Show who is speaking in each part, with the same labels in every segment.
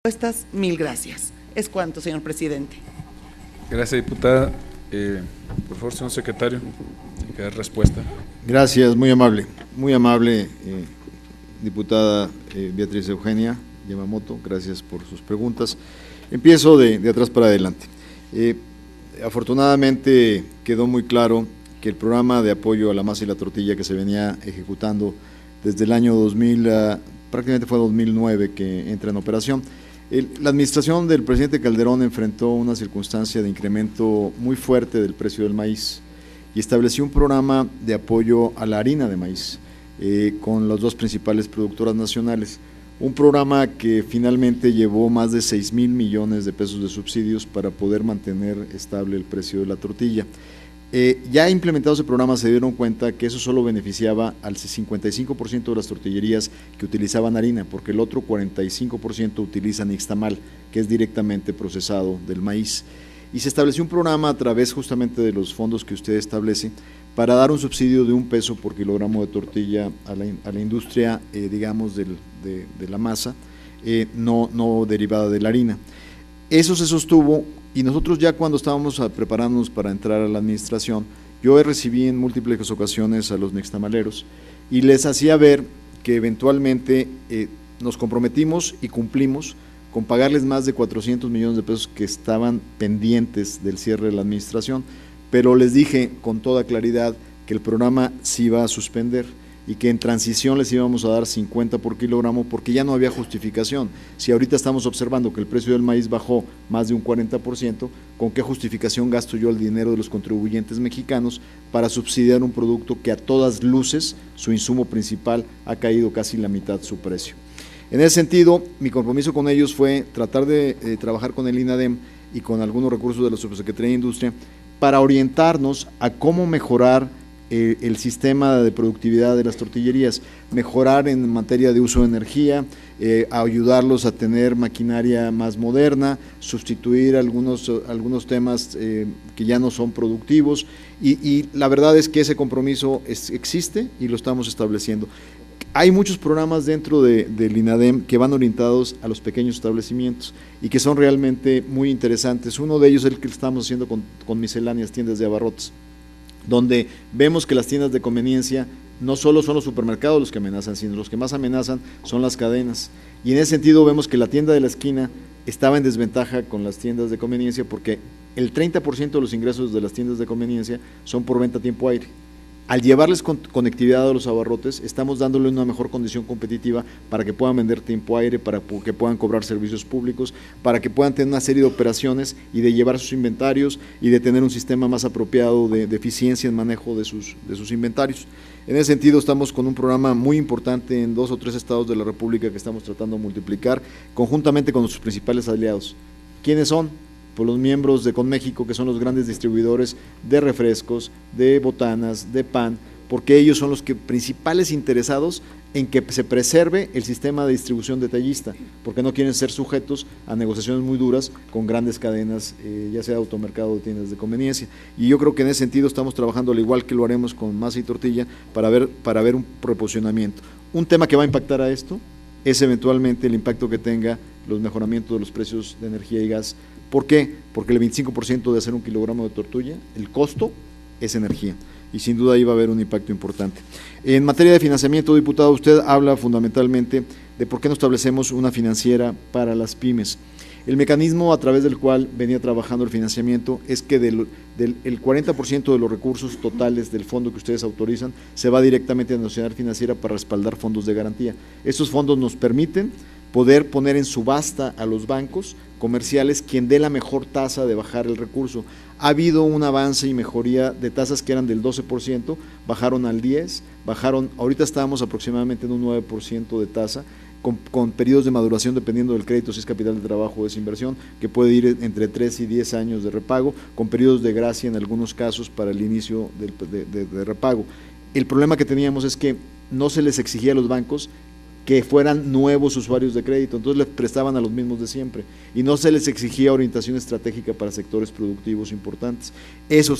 Speaker 1: respuestas. Mil gracias. Es cuanto, señor presidente.
Speaker 2: Gracias, diputada. Por favor, señor secretario, tiene que dar respuesta.
Speaker 3: Gracias, muy amable, diputada Beatriz Eugenia Yamamoto, gracias por sus preguntas. Empiezo de atrás para adelante. Afortunadamente quedó muy claro que el programa de apoyo a la masa y la tortilla que se venía ejecutando desde el año 2000, prácticamente fue 2009 que entra en operación. La administración del presidente Calderón enfrentó una circunstancia de incremento muy fuerte del precio del maíz y estableció un programa de apoyo a la harina de maíz con las dos principales productoras nacionales. Un programa que finalmente llevó más de 6,000 millones de pesos de subsidios para poder mantener estable el precio de la tortilla. Ya implementado ese programa se dieron cuenta que eso solo beneficiaba al 55% de las tortillerías que utilizaban harina, porque el otro 45% utiliza nixtamal, que es directamente procesado del maíz. Y se estableció un programa a través justamente de los fondos que usted establece para dar un subsidio de $1 por kilogramo de tortilla a la industria, digamos, de la masa, no derivada de la harina. Eso se sostuvo. Y nosotros ya cuando estábamos preparándonos para entrar a la administración, yo recibí en múltiples ocasiones a los nixtamaleros y les hacía ver que eventualmente nos comprometimos y cumplimos con pagarles más de 400 millones de pesos que estaban pendientes del cierre de la administración, pero les dije con toda claridad que el programa se iba a suspender y que en transición les íbamos a dar 50 por kilogramo porque ya no había justificación. Si ahorita estamos observando que el precio del maíz bajó más de un 40%, ¿con qué justificación gasto yo el dinero de los contribuyentes mexicanos para subsidiar un producto que a todas luces, su insumo principal, ha caído casi la mitad su precio? En ese sentido, mi compromiso con ellos fue tratar de trabajar con el INADEM y con algunos recursos de la Subsecretaría de Industria para orientarnos a cómo mejorar el sistema de productividad de las tortillerías, mejorar en materia de uso de energía, ayudarlos a tener maquinaria más moderna, sustituir algunos temas que ya no son productivos y la verdad es que ese compromiso existe y lo estamos estableciendo. Hay muchos programas dentro del INADEM que van orientados a los pequeños establecimientos y que son realmente muy interesantes. Uno de ellos es el que estamos haciendo con misceláneas, tiendas de abarrotes, donde vemos que las tiendas de conveniencia no solo son los supermercados los que amenazan, sino los que más amenazan son las cadenas. Y en ese sentido vemos que la tienda de la esquina estaba en desventaja con las tiendas de conveniencia porque el 30% de los ingresos de las tiendas de conveniencia son por venta a tiempo aire. Al llevarles conectividad a los abarrotes, estamos dándole una mejor condición competitiva para que puedan vender tiempo aire, para que puedan cobrar servicios públicos, para que puedan tener una serie de operaciones y de llevar sus inventarios y de tener un sistema más apropiado de eficiencia en manejo de sus inventarios. En ese sentido, estamos con un programa muy importante en 2 o 3 estados de la República que estamos tratando de multiplicar conjuntamente con nuestros principales aliados. ¿Quiénes son? Por los miembros de Conméxico, que son los grandes distribuidores de refrescos, de botanas, de pan, porque ellos son los principales interesados en que se preserve el sistema de distribución detallista, porque no quieren ser sujetos a negociaciones muy duras con grandes cadenas, ya sea automercado o tiendas de conveniencia. Y yo creo que en ese sentido estamos trabajando al igual que lo haremos con masa y tortilla para ver un reposicionamiento. Un tema que va a impactar a esto es eventualmente el impacto que tenga los mejoramientos de los precios de energía y gas. ¿Por qué? Porque el 25% de hacer un kilogramo de tortilla, el costo es energía y sin duda ahí va a haber un impacto importante. En materia de financiamiento, diputado, usted habla fundamentalmente de por qué no establecemos una financiera para las pymes. El mecanismo a través del cual venía trabajando el financiamiento es que el 40% de los recursos totales del fondo que ustedes autorizan se va directamente a la Nacional Financiera para respaldar fondos de garantía. Estos fondos nos permiten poder poner en subasta a los bancos comerciales quien dé la mejor tasa de bajar el recurso. Ha habido un avance y mejoría de tasas que eran del 12%, bajaron al 10%, ahorita estábamos aproximadamente en un 9% de tasa, con periodos de maduración dependiendo del crédito, si es capital de trabajo o es inversión, que puede ir entre 3 y 10 años de repago, con periodos de gracia en algunos casos para el inicio de repago. El problema que teníamos es que no se les exigía a los bancos que fueran nuevos usuarios de crédito, entonces les prestaban a los mismos de siempre y no se les exigía orientación estratégica para sectores productivos importantes. Eso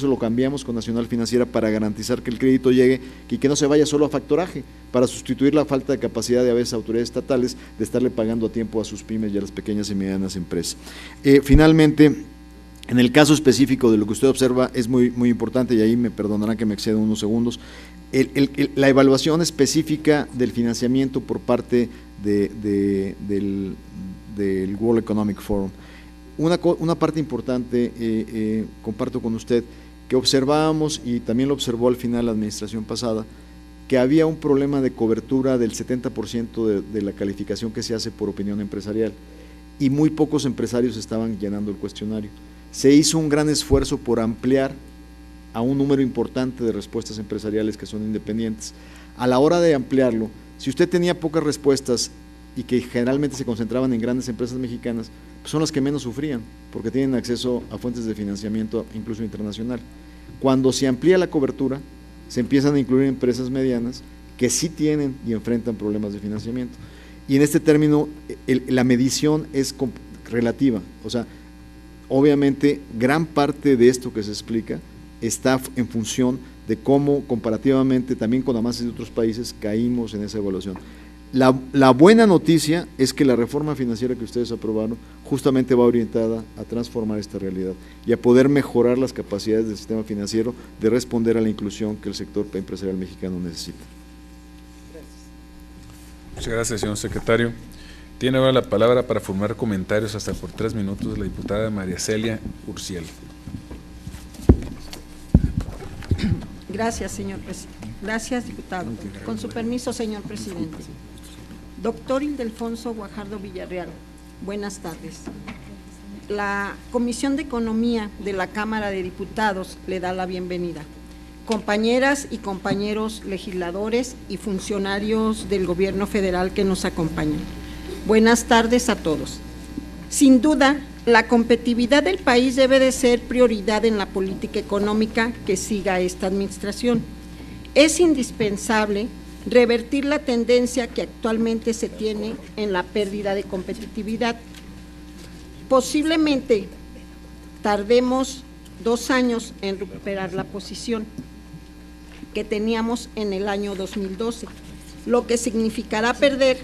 Speaker 3: lo cambiamos con Nacional Financiera para garantizar que el crédito llegue y que no se vaya solo a factoraje, para sustituir la falta de capacidad de a veces autoridades estatales de estarle pagando a tiempo a sus pymes y a las pequeñas y medianas empresas. Finalmente, en el caso específico de lo que usted observa es muy importante, y ahí me perdonarán que me exceda unos segundos, la evaluación específica del financiamiento por parte del World Economic Forum. Una parte importante, comparto con usted, que observábamos, y también lo observó al final la administración pasada, que había un problema de cobertura del 70% de la calificación que se hace por opinión empresarial, y muy pocos empresarios estaban llenando el cuestionario. Se hizo un gran esfuerzo por ampliar a un número importante de respuestas empresariales que son independientes. A la hora de ampliarlo, si usted tenía pocas respuestas y que generalmente se concentraban en grandes empresas mexicanas, pues son las que menos sufrían, porque tienen acceso a fuentes de financiamiento incluso internacional. Cuando se amplía la cobertura, se empiezan a incluir empresas medianas que sí tienen y enfrentan problemas de financiamiento. Y en este término, la medición es relativa, o sea, obviamente gran parte de esto que se explica está en función de cómo comparativamente también con avances de otros países caímos en esa evaluación. La buena noticia es que la reforma financiera que ustedes aprobaron justamente va orientada a transformar esta realidad y a poder mejorar las capacidades del sistema financiero de responder a la inclusión que el sector empresarial mexicano necesita.
Speaker 2: Muchas gracias, señor secretario. Tiene ahora la palabra para formar comentarios hasta por 3 minutos la diputada María Celia Urciel.
Speaker 4: Gracias, señor presidente. Gracias, diputado. Con su permiso, señor presidente. Doctor Ildefonso Guajardo Villarreal, buenas tardes. La Comisión de Economía de la Cámara de Diputados le da la bienvenida. Compañeras y compañeros legisladores y funcionarios del Gobierno federal que nos acompañan. Buenas tardes a todos. Sin duda, la competitividad del país debe de ser prioridad en la política económica que siga esta administración. Es indispensable revertir la tendencia que actualmente se tiene en la pérdida de competitividad. Posiblemente tardemos 2 años en recuperar la posición que teníamos en el año 2012, lo que significará perder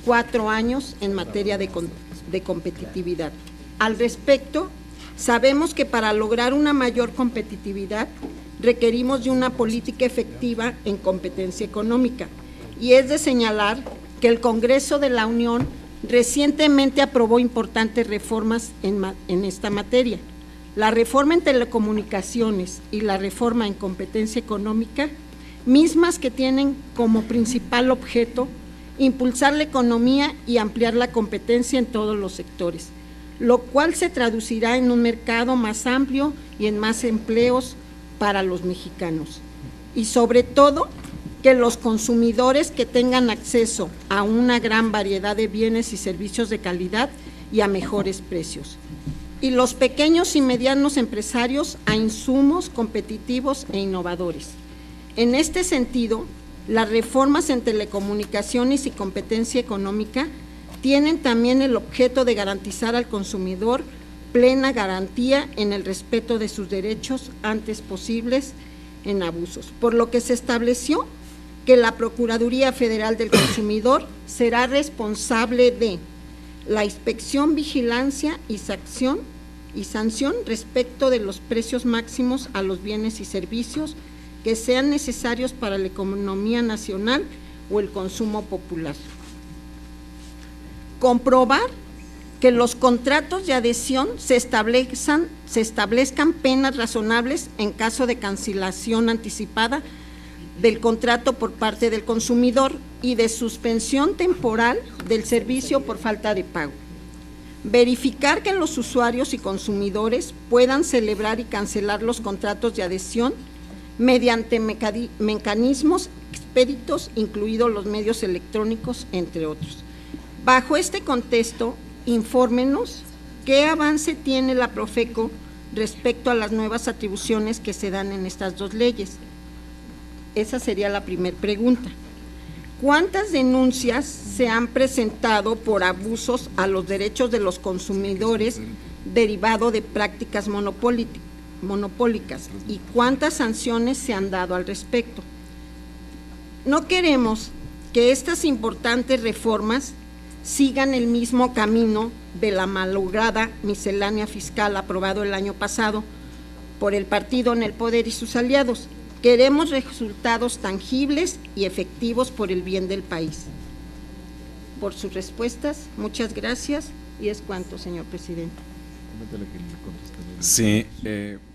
Speaker 4: 4 años en materia de competitividad. Al respecto, sabemos que para lograr una mayor competitividad requerimos de una política efectiva en competencia económica, y es de señalar que el Congreso de la Unión recientemente aprobó importantes reformas en esta materia. La reforma en telecomunicaciones y la reforma en competencia económica, mismas que tienen como principal objeto impulsar la economía y ampliar la competencia en todos los sectores, lo cual se traducirá en un mercado más amplio y en más empleos para los mexicanos. Y sobre todo, que los consumidores que tengan acceso a una gran variedad de bienes y servicios de calidad y a mejores precios. Y los pequeños y medianos empresarios a insumos competitivos e innovadores. En este sentido, las reformas en telecomunicaciones y competencia económica tienen también el objeto de garantizar al consumidor plena garantía en el respeto de sus derechos antes posibles en abusos, por lo que se estableció que la Procuraduría Federal del Consumidor será responsable de la inspección, vigilancia y sanción respecto de los precios máximos a los bienes y servicios que sean necesarios para la economía nacional o el consumo popular. Comprobar que los contratos de adhesión se establezcan penas razonables en caso de cancelación anticipada del contrato por parte del consumidor y de suspensión temporal del servicio por falta de pago. Verificar que los usuarios y consumidores puedan celebrar y cancelar los contratos de adhesión mediante mecanismos expeditos, incluidos los medios electrónicos, entre otros. Bajo este contexto, infórmenos qué avance tiene la Profeco respecto a las nuevas atribuciones que se dan en estas 2 leyes. Esa sería la primera pregunta. ¿Cuántas denuncias se han presentado por abusos a los derechos de los consumidores derivado de prácticas monopólicas? ¿Y cuántas sanciones se han dado al respecto? No queremos que estas importantes reformas sigan el mismo camino de la malograda miscelánea fiscal aprobado el año pasado por el partido en el poder y sus aliados. Queremos resultados tangibles y efectivos por el bien del país. Por sus respuestas, muchas gracias, y es cuanto, señor presidente.
Speaker 2: Sí,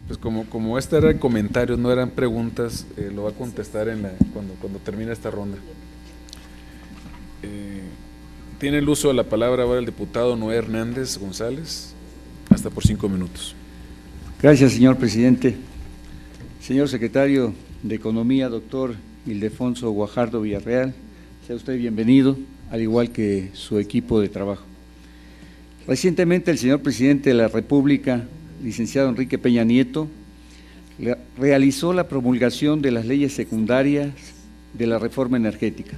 Speaker 2: pues como este era el comentario, no eran preguntas, lo va a contestar cuando termine esta ronda. Tiene el uso de la palabra ahora el diputado Noé Hernández González, hasta por 5 minutos.
Speaker 5: Gracias, señor presidente. Señor secretario de Economía, doctor Ildefonso Guajardo Villarreal, sea usted bienvenido, al igual que su equipo de trabajo. Recientemente el señor presidente de la República, licenciado Enrique Peña Nieto, realizó la promulgación de las leyes secundarias de la reforma energética.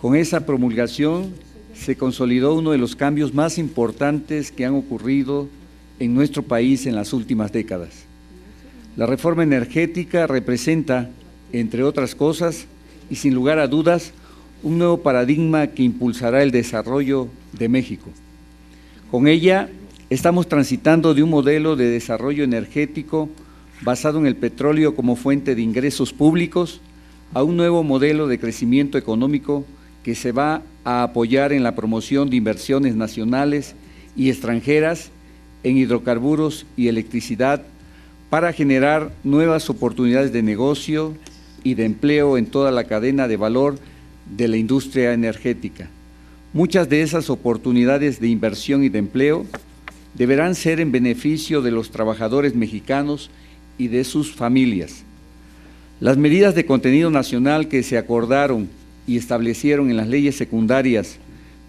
Speaker 5: Con esa promulgación se consolidó uno de los cambios más importantes que han ocurrido en nuestro país en las últimas décadas. La reforma energética representa, entre otras cosas, y sin lugar a dudas, un nuevo paradigma que impulsará el desarrollo de México. Con ella estamos transitando de un modelo de desarrollo energético basado en el petróleo como fuente de ingresos públicos a un nuevo modelo de crecimiento económico que se va a apoyar en la promoción de inversiones nacionales y extranjeras en hidrocarburos y electricidad para generar nuevas oportunidades de negocio y de empleo en toda la cadena de valor de la industria energética. Muchas de esas oportunidades de inversión y de empleo deberán ser en beneficio de los trabajadores mexicanos y de sus familias. Las medidas de contenido nacional que se acordaron y establecieron en las leyes secundarias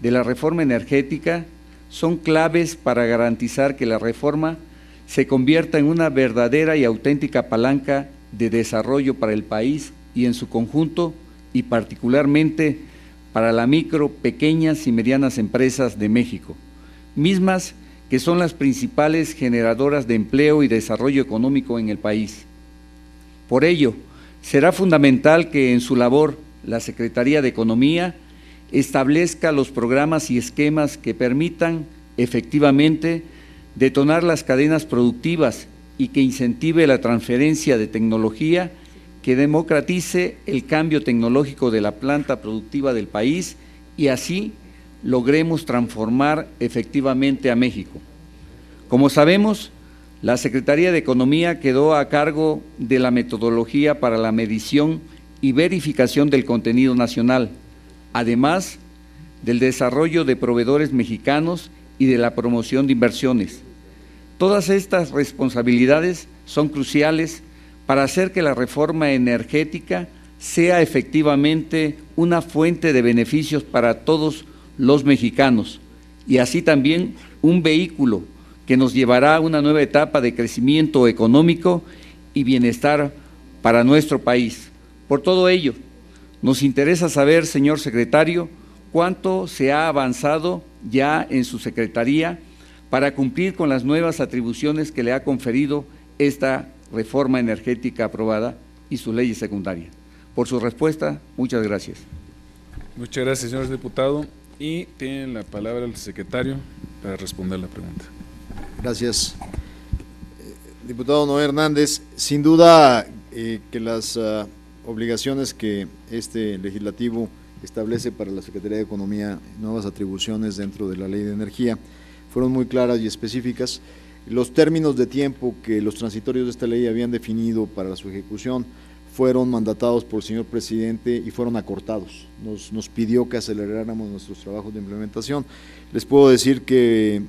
Speaker 5: de la reforma energética son claves para garantizar que la reforma se convierta en una verdadera y auténtica palanca de desarrollo para el país y en su conjunto, y particularmente para la micro, pequeñas y medianas empresas de México, mismas que son las principales generadoras de empleo y desarrollo económico en el país. Por ello, será fundamental que en su labor la Secretaría de Economía establezca los programas y esquemas que permitan efectivamente detonar las cadenas productivas y que incentive la transferencia de tecnología que democratice el cambio tecnológico de la planta productiva del país y así logremos transformar efectivamente a México. Como sabemos, la Secretaría de Economía quedó a cargo de la metodología para la medición y verificación del contenido nacional, además del desarrollo de proveedores mexicanos y de la promoción de inversiones. Todas estas responsabilidades son cruciales para hacer que la reforma energética sea efectivamente una fuente de beneficios para todos los mexicanos y así también un vehículo que nos llevará a una nueva etapa de crecimiento económico y bienestar para nuestro país. Por todo ello, nos interesa saber, señor secretario, cuánto se ha avanzado ya en su secretaría para cumplir con las nuevas atribuciones que le ha conferido esta reforma energética aprobada y sus leyes secundarias. Por su respuesta, muchas gracias.
Speaker 2: Muchas gracias, señor diputado. Y tiene la palabra el secretario para responder la pregunta.
Speaker 3: Gracias. Diputado Noé Hernández, sin duda que las obligaciones que este legislativo establece para la Secretaría de Economía, nuevas atribuciones dentro de la Ley de Energía, fueron muy claras y específicas. Los términos de tiempo que los transitorios de esta ley habían definido para su ejecución fueron mandatados por el señor presidente y fueron acortados. Nos pidió que aceleráramos nuestros trabajos de implementación. Les puedo decir que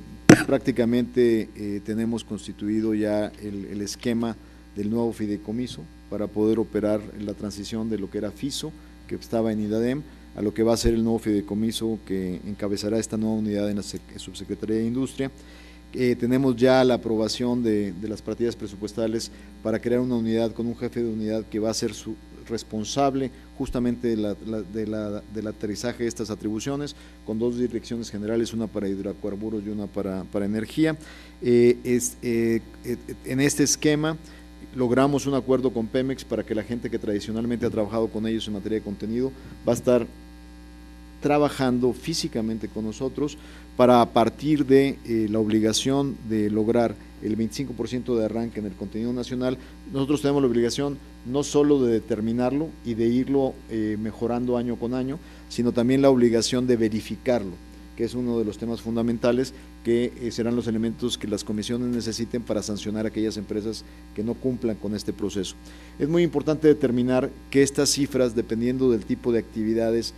Speaker 3: prácticamente tenemos constituido ya el esquema del nuevo fideicomiso para poder operar en la transición de lo que era FISO, que estaba en IDADEM, a lo que va a ser el nuevo fideicomiso que encabezará esta nueva unidad en la Subsecretaría de Industria, Tenemos ya la aprobación de las partidas presupuestales para crear una unidad con un jefe de unidad que va a ser su responsable justamente del aterrizaje de estas atribuciones, con 2 direcciones generales, una para hidrocarburos y una para energía. En este esquema logramos un acuerdo con Pemex para que la gente que tradicionalmente ha trabajado con ellos en materia de contenido va a estar trabajando físicamente con nosotros para, a partir de la obligación de lograr el 25% de arranque en el contenido nacional, nosotros tenemos la obligación no solo de determinarlo y de irlo mejorando año con año, sino también la obligación de verificarlo, que es uno de los temas fundamentales que serán los elementos que las comisiones necesiten para sancionar a aquellas empresas que no cumplan con este proceso. Es muy importante determinar que estas cifras, dependiendo del tipo de actividades,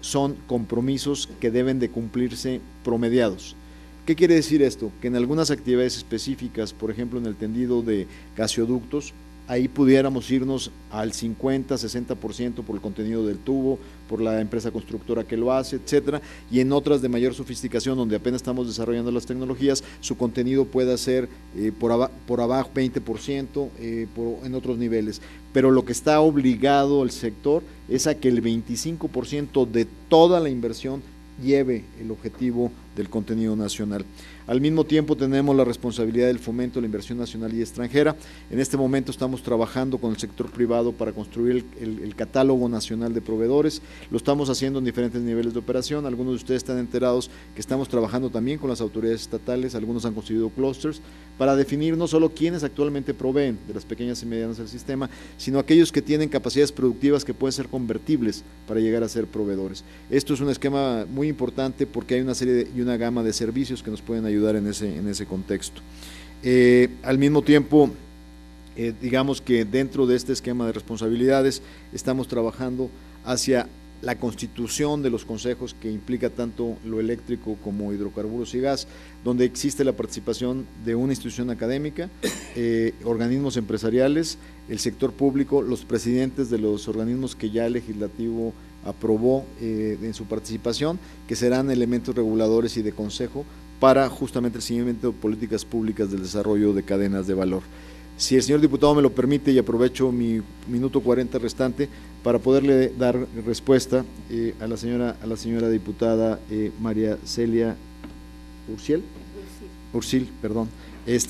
Speaker 3: son compromisos que deben de cumplirse promediados. ¿Qué quiere decir esto? Que en algunas actividades específicas, por ejemplo en el tendido de gaseoductos, ahí pudiéramos irnos al 50, 60% por el contenido del tubo, por la empresa constructora que lo hace, etcétera, y en otras de mayor sofisticación, donde apenas estamos desarrollando las tecnologías, su contenido pueda ser por abajo 20%, en otros niveles. Pero lo que está obligado el sector es a que el 25% de toda la inversión lleve el objetivo del contenido nacional. Al mismo tiempo tenemos la responsabilidad del fomento de la inversión nacional y extranjera. En este momento estamos trabajando con el sector privado para construir el catálogo nacional de proveedores. Lo estamos haciendo en diferentes niveles de operación. Algunos de ustedes están enterados que estamos trabajando también con las autoridades estatales, algunos han constituido clústeres, para definir no solo quiénes actualmente proveen de las pequeñas y medianas del sistema, sino aquellos que tienen capacidades productivas que pueden ser convertibles para llegar a ser proveedores. Esto es un esquema muy importante porque hay una serie y una gama de servicios que nos pueden ayudar en ese contexto. Al mismo tiempo, digamos que dentro de este esquema de responsabilidades estamos trabajando hacia la constitución de los consejos, que implica tanto lo eléctrico como hidrocarburos y gas, donde existe la participación de una institución académica, organismos empresariales, el sector público, los presidentes de los organismos que ya el legislativo aprobó en su participación, que serán elementos reguladores y de consejo para justamente el seguimiento de políticas públicas del desarrollo de cadenas de valor. Si el señor diputado me lo permite, y aprovecho mi minuto 40 restante para poderle dar respuesta a la señora diputada María Celia Ursil, perdón,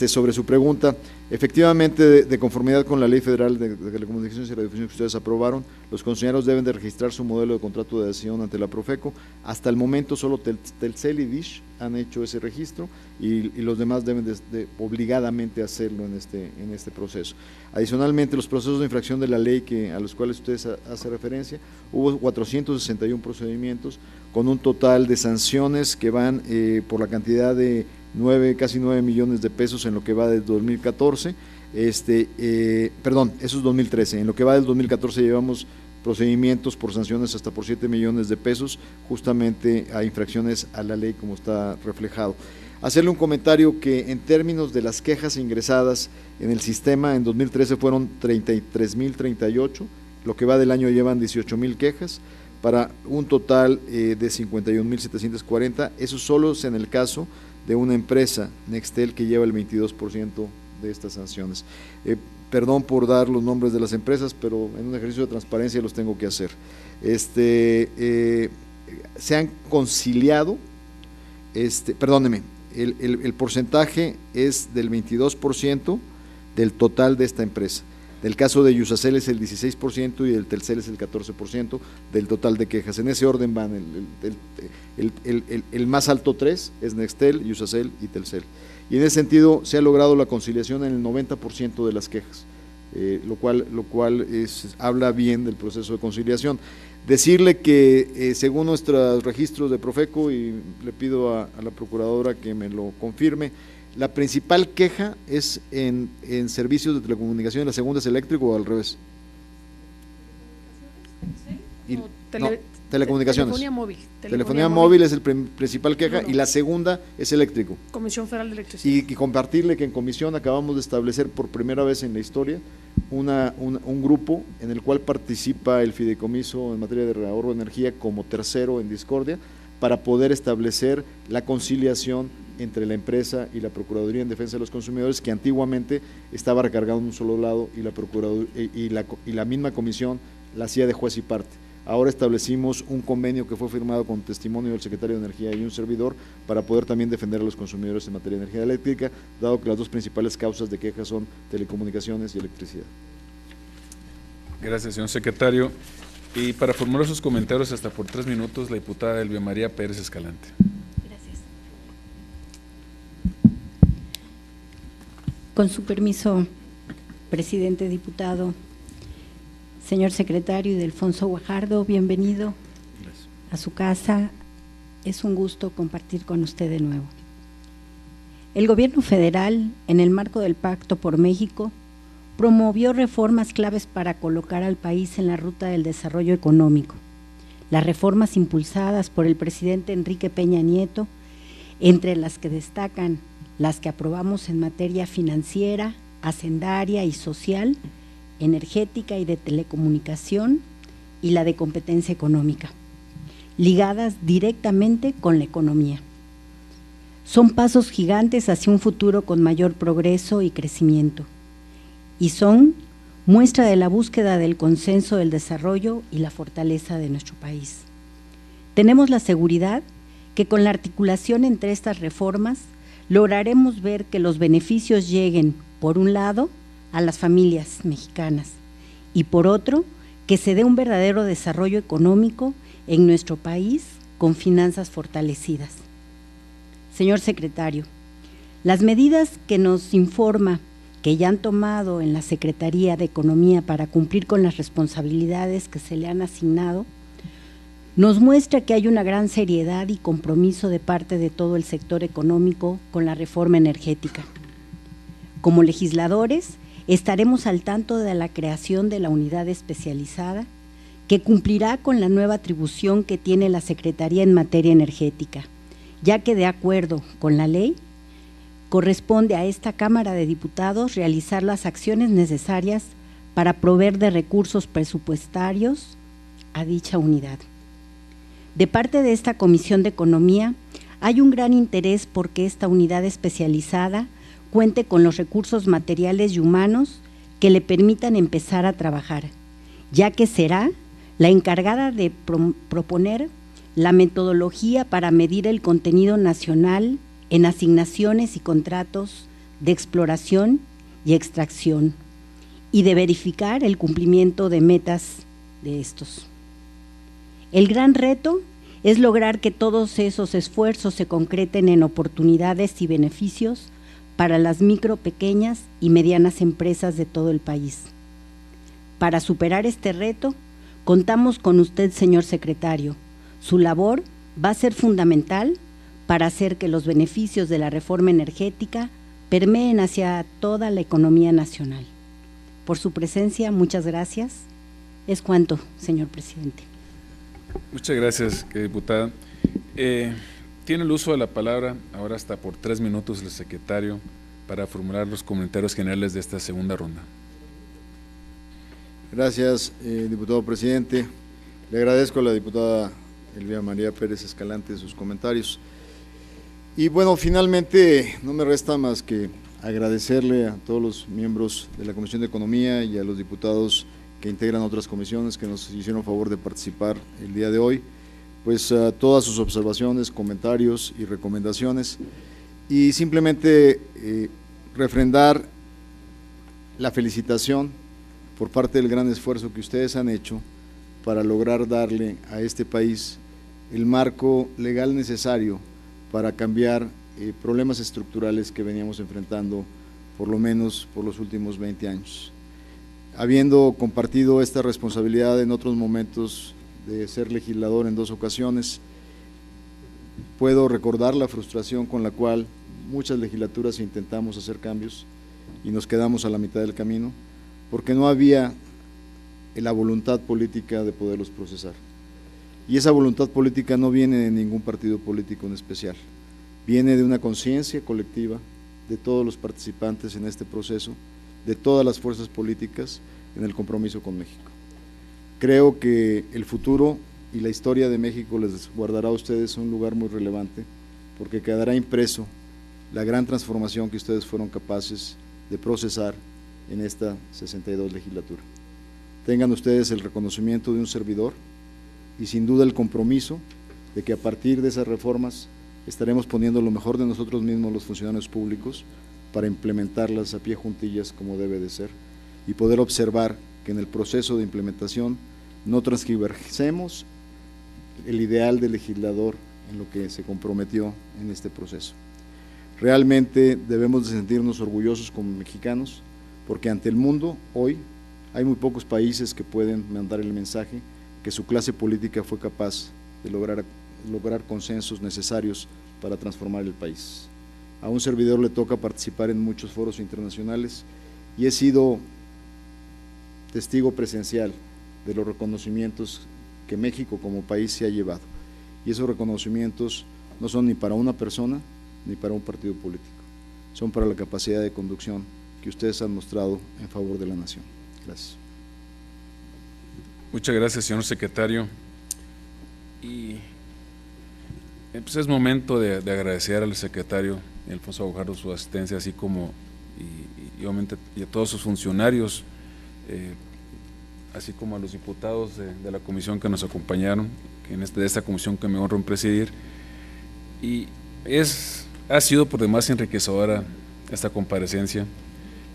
Speaker 3: sobre su pregunta. Efectivamente, de conformidad con la Ley Federal de Telecomunicaciones y Radiodifusión que ustedes aprobaron, los concesionarios deben de registrar su modelo de contrato de adhesión ante la Profeco. Hasta el momento solo Telcel y Dish han hecho ese registro y los demás deben de obligadamente hacerlo en este proceso. Adicionalmente, los procesos de infracción de la ley a los cuales ustedes hacen referencia, hubo 461 procedimientos con un total de sanciones que van por la cantidad de casi 9 millones de pesos en lo que va del 2014, perdón, eso es 2013, en lo que va del 2014 llevamos procedimientos por sanciones hasta por 7 millones de pesos, justamente a infracciones a la ley como está reflejado. Hacerle un comentario que en términos de las quejas ingresadas en el sistema, en 2013 fueron 33,038, lo que va del año llevan 18,000 quejas, para un total de 51,740, eso solo es en el caso de una empresa, Nextel, que lleva el 22% de estas sanciones. Perdón por dar los nombres de las empresas, pero en un ejercicio de transparencia los tengo que hacer. Se han conciliado, perdóneme, el porcentaje es del 22% del total de esta empresa. Del caso de Yusacel es el 16% y del Telcel es el 14% del total de quejas. En ese orden van el más alto 3 es Nextel, Yusacel y Telcel. Y en ese sentido se ha logrado la conciliación en el 90% de las quejas, lo cual habla bien del proceso de conciliación. Decirle que según nuestros registros de Profeco, y le pido a la procuradora que me lo confirme, la principal queja es en servicios de telecomunicación, la segunda es eléctrico o al revés. Telecomunicaciones.
Speaker 6: Telefonía móvil.
Speaker 3: Telefonía móvil es el principal queja y la segunda es eléctrico.
Speaker 6: Comisión Federal de Electricidad.
Speaker 3: Y compartirle que en comisión acabamos de establecer por primera vez en la historia un grupo en el cual participa el fideicomiso en materia de ahorro de energía como tercero en discordia, para poder establecer la conciliación entre la empresa y la Procuraduría en Defensa de los Consumidores, que antiguamente estaba recargado en un solo lado y la Procuraduría y la misma comisión la hacía de juez y parte. Ahora establecimos un convenio que fue firmado con testimonio del secretario de Energía y un servidor para poder también defender a los consumidores en materia de energía eléctrica, dado que las dos principales causas de queja son telecomunicaciones y electricidad.
Speaker 2: Gracias, señor secretario. Y para formular sus comentarios hasta por 3 minutos, la diputada Elvia María Pérez Escalante.
Speaker 6: Gracias. Con su permiso, presidente, diputado, señor secretario Ildefonso Guajardo, bienvenido a su casa. Es un gusto compartir con usted de nuevo. El gobierno federal, en el marco del Pacto por México, promovió reformas claves para colocar al país en la ruta del desarrollo económico. Las reformas impulsadas por el presidente Enrique Peña Nieto, entre las que destacan las que aprobamos en materia financiera, hacendaria y social, energética y de telecomunicación, y la de competencia económica, ligadas directamente con la economía. Son pasos gigantes hacia un futuro con mayor progreso y crecimiento, y son muestra de la búsqueda del consenso del desarrollo y la fortaleza de nuestro país. Tenemos la seguridad que con la articulación entre estas reformas lograremos ver que los beneficios lleguen, por un lado, a las familias mexicanas y por otro, que se dé un verdadero desarrollo económico en nuestro país con finanzas fortalecidas. Señor secretario, las medidas que nos informa que ya han tomado en la Secretaría de Economía para cumplir con las responsabilidades que se le han asignado, nos muestra que hay una gran seriedad y compromiso de parte de todo el sector económico con la reforma energética. Como legisladores, estaremos al tanto de la creación de la unidad especializada que cumplirá con la nueva atribución que tiene la Secretaría en materia energética, ya que de acuerdo con la ley, corresponde a esta Cámara de Diputados realizar las acciones necesarias para proveer de recursos presupuestarios a dicha unidad. De parte de esta Comisión de Economía, hay un gran interés porque esta unidad especializada cuente con los recursos materiales y humanos que le permitan empezar a trabajar, ya que será la encargada de proponer la metodología para medir el contenido nacional en asignaciones y contratos de exploración y extracción y de verificar el cumplimiento de metas de estos. El gran reto es lograr que todos esos esfuerzos se concreten en oportunidades y beneficios para las micro, pequeñas y medianas empresas de todo el país. Para superar este reto, contamos con usted, señor secretario. Su labor va a ser fundamental para hacer que los beneficios de la reforma energética permeen hacia toda la economía nacional. Por su presencia, muchas gracias. Es cuanto, señor presidente.
Speaker 2: Muchas gracias, diputada. Tiene el uso de la palabra ahora hasta por 3 minutos el secretario para formular los comentarios generales de esta segunda ronda.
Speaker 3: Gracias, diputado presidente. Le agradezco a la diputada Elvia María Pérez Escalante sus comentarios. Y bueno, finalmente no me resta más que agradecerle a todos los miembros de la Comisión de Economía y a los diputados que integran otras comisiones que nos hicieron favor de participar el día de hoy, pues todas sus observaciones, comentarios y recomendaciones, y simplemente refrendar la felicitación por parte del gran esfuerzo que ustedes han hecho para lograr darle a este país el marco legal necesario para cambiar problemas estructurales que veníamos enfrentando por lo menos por los últimos 20 años. Habiendo compartido esta responsabilidad en otros momentos de ser legislador en 2 ocasiones, puedo recordar la frustración con la cual muchas legislaturas intentamos hacer cambios y nos quedamos a la mitad del camino, porque no había la voluntad política de poderlos procesar. Y esa voluntad política no viene de ningún partido político en especial, viene de una conciencia colectiva de todos los participantes en este proceso, de todas las fuerzas políticas en el compromiso con México. Creo que el futuro y la historia de México les guardará a ustedes un lugar muy relevante, porque quedará impreso la gran transformación que ustedes fueron capaces de procesar en esta 62 legislatura. Tengan ustedes el reconocimiento de un servidor y sin duda el compromiso de que a partir de esas reformas estaremos poniendo lo mejor de nosotros mismos los funcionarios públicos para implementarlas a pie juntillas como debe de ser y poder observar que en el proceso de implementación no transgiversemos el ideal del legislador en lo que se comprometió en este proceso. Realmente debemos de sentirnos orgullosos como mexicanos, porque ante el mundo hoy hay muy pocos países que pueden mandar el mensaje que su clase política fue capaz de lograr consensos necesarios para transformar el país. A un servidor le toca participar en muchos foros internacionales y he sido testigo presencial de los reconocimientos que México como país se ha llevado. Y esos reconocimientos no son ni para una persona ni para un partido político, son para la capacidad de conducción que ustedes han mostrado en favor de la nación. Gracias.
Speaker 2: Muchas gracias, señor secretario. Y pues es momento de agradecer al secretario Alfonso Guajardo su asistencia, así como y obviamente y a todos sus funcionarios, así como a los diputados de la comisión que nos acompañaron, que de esta comisión que me honro en presidir. Y ha sido por demás enriquecedora esta comparecencia.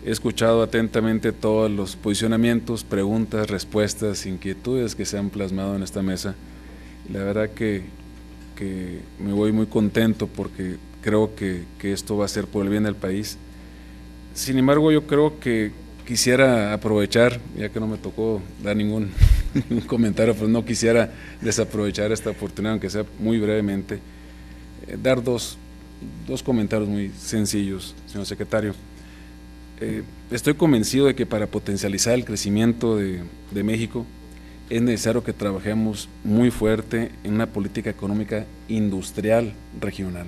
Speaker 2: He escuchado atentamente todos los posicionamientos, preguntas, respuestas, inquietudes que se han plasmado en esta mesa. La verdad que me voy muy contento porque creo que esto va a ser por el bien del país. Sin embargo, yo creo que quisiera aprovechar, ya que no me tocó dar ningún comentario, pues no quisiera desaprovechar esta oportunidad, aunque sea muy brevemente, dar dos comentarios muy sencillos, señor secretario. Estoy convencido de que para potencializar el crecimiento de México es necesario que trabajemos muy fuerte en una política económica industrial regional.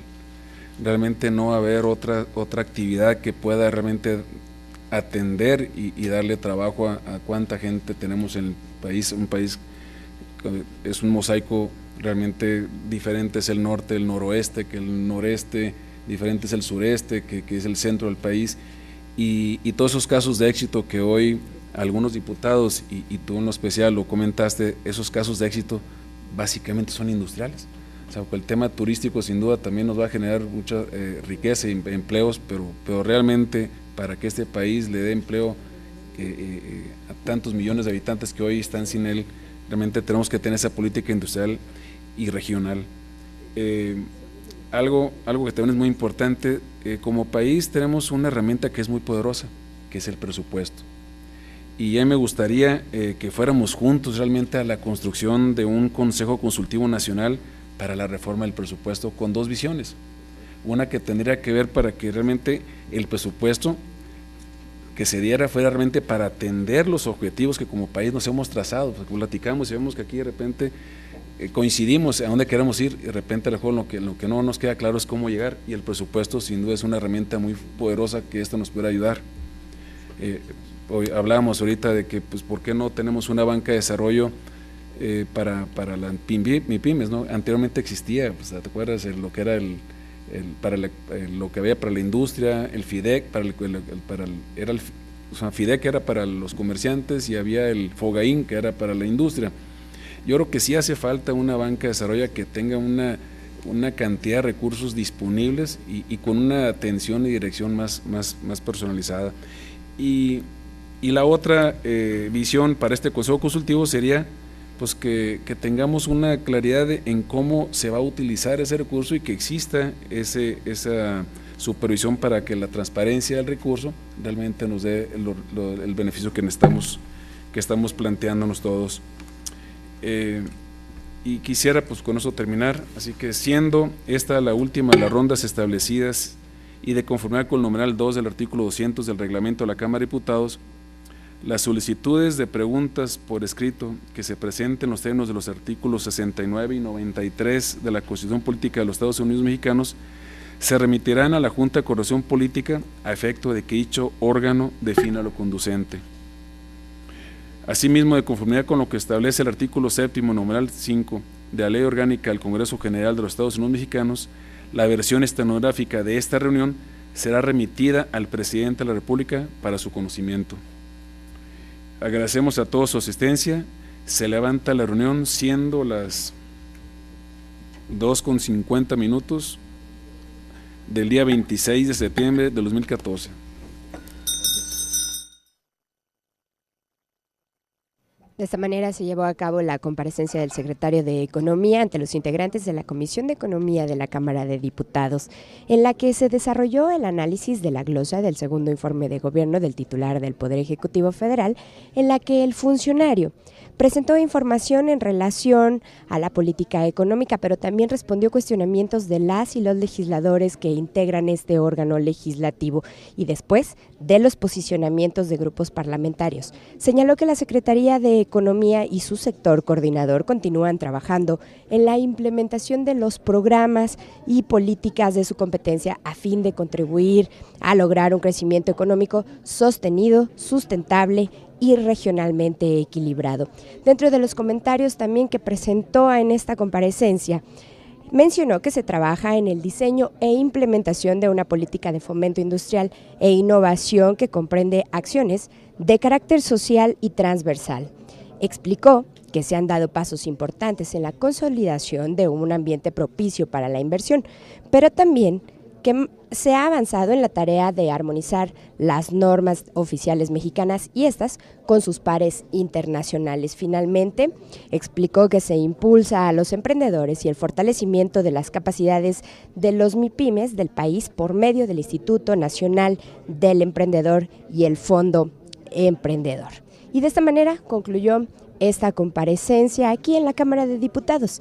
Speaker 2: Realmente no va a haber otra actividad que pueda realmente atender y darle trabajo a cuánta gente tenemos en el país. Un país que es un mosaico realmente diferente, es el norte, el noroeste, que el noreste, diferente es el sureste, que es el centro del país. Y todos esos casos de éxito que hoy algunos diputados y tú en lo especial lo comentaste, esos casos de éxito básicamente son industriales. O sea, el tema turístico sin duda también nos va a generar mucha riqueza y empleos, pero realmente para que este país le dé empleo a tantos millones de habitantes que hoy están sin él, realmente tenemos que tener esa política industrial y regional. Algo que también es muy importante, como país tenemos una herramienta que es muy poderosa, que es el presupuesto. Y ya me gustaría que fuéramos juntos realmente a la construcción de un Consejo Consultivo Nacional para la reforma del presupuesto con dos visiones. Una que tendría que ver para que realmente el presupuesto que se diera fuera realmente para atender los objetivos que como país nos hemos trazado. Porque platicamos y vemos que aquí de repente coincidimos a dónde queremos ir y de repente a lo mejor lo que no nos queda claro es cómo llegar, y el presupuesto sin duda es una herramienta muy poderosa que esto nos puede ayudar. Hoy hablábamos ahorita de que pues por qué no tenemos una banca de desarrollo para la MIPYMES, ¿no? Anteriormente existía, pues, ¿te acuerdas lo que era lo que había para la industria, el FIDEC, FIDEC era para los comerciantes y había el FOGAIN que era para la industria. Yo creo que sí hace falta una banca de desarrollo que tenga una cantidad de recursos disponibles y con una atención y dirección más personalizada. Y la otra visión para este Consejo Consultivo sería pues que tengamos una claridad en cómo se va a utilizar ese recurso y que exista esa supervisión para que la transparencia del recurso realmente nos dé el beneficio que estamos planteándonos todos. Y quisiera pues con eso terminar, así que siendo esta la última de las rondas establecidas y de conformidad con el numeral 2 del artículo 200 del reglamento de la Cámara de Diputados, las solicitudes de preguntas por escrito que se presenten en los términos de los artículos 69 y 93 de la Constitución Política de los Estados Unidos Mexicanos se remitirán a la Junta de Coordinación Política a efecto de que dicho órgano defina lo conducente. Asimismo, de conformidad con lo que establece el artículo 7º, numeral 5 de la Ley Orgánica del Congreso General de los Estados Unidos Mexicanos, La versión estenográfica de esta reunión será remitida al presidente de la República para su conocimiento. Agradecemos a todos su asistencia. Se levanta la reunión siendo las 2:50 del día 26 de septiembre de 2014.
Speaker 7: De esta manera se llevó a cabo la comparecencia del secretario de Economía ante los integrantes de la Comisión de Economía de la Cámara de Diputados, en la que se desarrolló el análisis de la glosa del segundo informe de gobierno del titular del Poder Ejecutivo Federal, en la que el funcionario presentó información en relación a la política económica, pero también respondió cuestionamientos de las y los legisladores que integran este órgano legislativo y después de los posicionamientos de grupos parlamentarios. Señaló que la Secretaría de Economía y su sector coordinador continúan trabajando en la implementación de los programas y políticas de su competencia a fin de contribuir a lograr un crecimiento económico sostenido, sustentable y regionalmente equilibrado. Dentro de los comentarios también que presentó en esta comparecencia, mencionó que se trabaja en el diseño e implementación de una política de fomento industrial e innovación que comprende acciones de carácter social y transversal. Explicó que se han dado pasos importantes en la consolidación de un ambiente propicio para la inversión, pero también que se ha avanzado en la tarea de armonizar las normas oficiales mexicanas y estas con sus pares internacionales. Finalmente, explicó que se impulsa a los emprendedores y el fortalecimiento de las capacidades de los MIPYMES del país por medio del Instituto Nacional del Emprendedor y el Fondo Emprendedor. Y de esta manera concluyó esta comparecencia aquí en la Cámara de Diputados.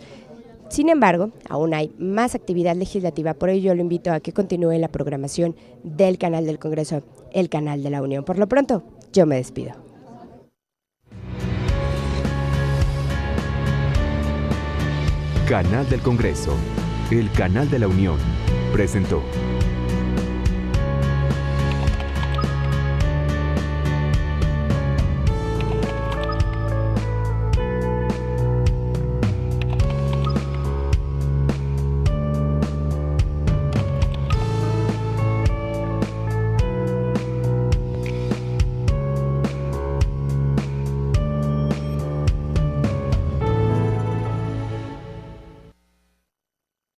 Speaker 7: Sin embargo, aún hay más actividad legislativa, por ello lo invito a que continúe la programación del canal del Congreso, el canal de la Unión. Por lo pronto, yo me despido.
Speaker 8: Canal del Congreso, el canal de la Unión, presentó.